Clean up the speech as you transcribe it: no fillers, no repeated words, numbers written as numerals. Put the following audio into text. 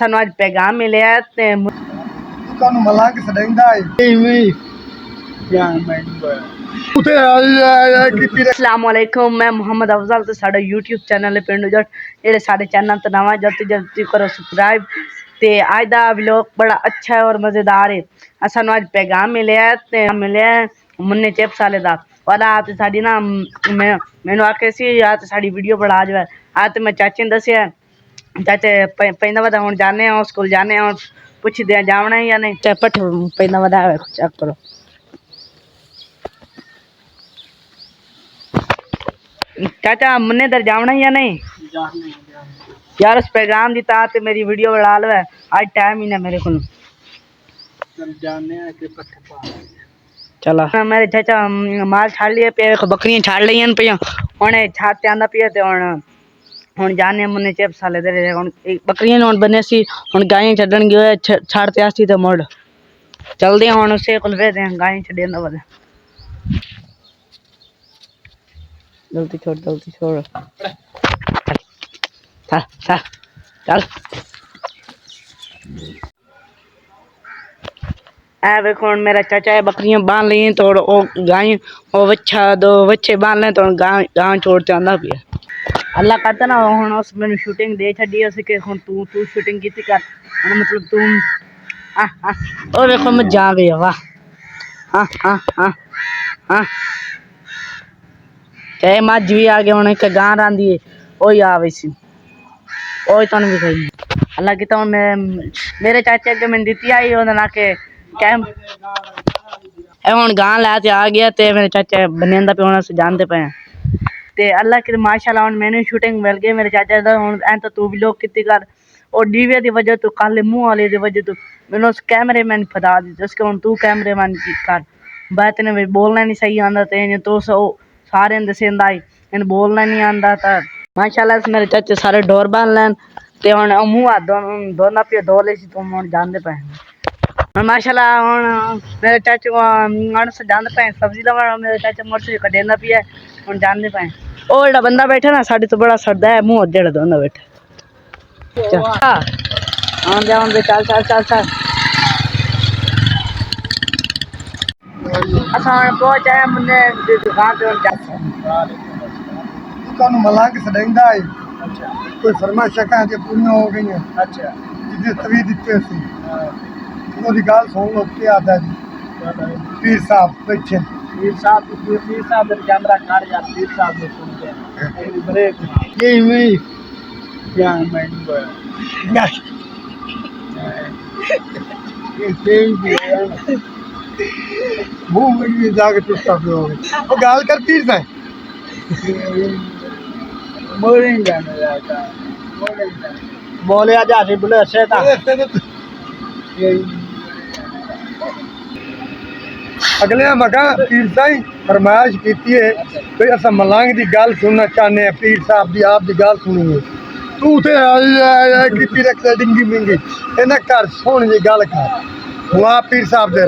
ਸਾਨੂੰ ਅੱਜ ਪੈਗਾਮ ਮਿਲਿਆ ਤੇ ਤੁਹਾਨੂੰ ਮਲੰਗ ਸੜਿੰਦਾ ਹੈ ਇਵੇਂ ਧਿਆਨ ਮੈਨੂੰ ਉਤੇ अस्सलाम वालेकुम मैं मोहम्मद अफजल तो साडा यूट्यूब चैनल है पिंडू जट जेडे साडे चैनल ते नवा जल्दी जल्दी करो सब्सक्राइब ते आज दा व्लॉग बड़ा अच्छा है और मजेदार है। सानू आज पैगाम मिले मुन्ने चिप्स वाले दा और आज साडी ना मैनू आखे सी आज साडी वीडियो बड़ा आज आज मैं चाचे ने दसिया चाचे पैंदा वदा हुण जाने आ स्कूल जाने आ पुछदे जावना या नहीं चाहे पठ पैंदा वदा चेक करो चाचा मुन्ने दर जावना या नहीं यार उस पैगाम दी तात मेरी वीडियो बना लो है आज टाइम ही ना मेरे को चलो मेरे चाचा माल छाड़ लिए पे बकरियां छाड़ ली पे हुणे छाते आंदा पिया ते हुण जाने मुन्ने चिप्स वाले दे हुण बकरियां हुण बने सी हुण गायें छड्डन गयो छाड़ते आसी ते मुड़ चलदे हुण उसे कोल वेदे गायें छड्डेंदा वदे जल्दी छोड़ चल चल चल ऐ देखो मेरा चाचा है बकरियां बांध ली तो गाय और बच्चा दो बच्चे बांध ले तो गांव छोड़ते आंदा पिया अल्लाह करता ना हुण उस मैनू शूटिंग दे छड्डी उस के हुण तू शूटिंग कीती कर हुण मतलब तू ओ देखो मैं जा गया वाह हाँ चाहे मज भी आ गया हुण एक गां रांदी है ओही आवे सी ओही तन भी खाई अल्लाह की तो मेरे चाचे अगे मैंने दी आई ओदा ना के कैम ए हुण गां लै ते आ गया ते मेरे चाचे बनेंदा पे हुण अस जानदे पे ते अल्लाह की माशाल्लाह हुण मैनू शूटिंग मिल गई मेरे चाचे दा हुण ऐ तो तू भी लोग किती कर और डीवी दी वजह तो काले मुंह वाले दी वजह तो मैनू उस कैमरेमैन फदा दी जिसके हुण तू कैमरेमैन की कर बात ने बोलना नहीं सही आंदा ते तो सारे दसेंदा इन बोलना नहीं आंदा ता माशाल्लाह मेरे चाचे सारे डोर बांध लैन ते हुण मुंह हाथ दोना पे धो ले सी तुम हुण जानदे पे हुण माशाल्लाह हुण मेरे चाचे हुण से जानदे पे सब्जी लवाना मेरे चाचे मोटर कटेंदा पिया हुण जानदे पे ओ जेड़ा बंदा बैठा ना साडे तो बड़ा सरदा है मुंह जेड़ा दोंदा बैठा हां जाओ चल चल चल चल असां पहुंच आए मुन्ने दुकान पे जा ਤੁਹਾਨੂੰ ਮਲੰਗ ਸੜਿੰਦਾ ਹੈ ਕੋਈ ਫਰਮਾਇਸ਼ਾਂ ਤੇ ਪੂਰੀਆਂ ਹੋ ਗਈਆਂ ਅੱਛਾ ਜਿਹਦੇ ਤਵੀ ਦਿੱਤੇ ਸੀ ਉਹਦੀ ਗੱਲ ਸੁਣ ਲੋ ਕੀ ਆਦਾ ਜੀ ਪੀਰ ਸਾਹਿਬ ਬੈਠੇ पीर साहब कैमरा काट जा पीर साहब ने सुन के ब्रेक ये में क्या मैं मुंह में जाके टूटता पे हो वो गाल कर पीर साहब बोलेंगे बोले आ जा बोले शैतान अगले मका पीर साईं फरमाइश की है कोई असा मलंग की गल सुनना चाहते हैं पीर साहब की आप की गल सुनिए तू तो की रखता डिंगी मिंगी इन्हें घर सोने की गल कर हुआ पीर साहब दे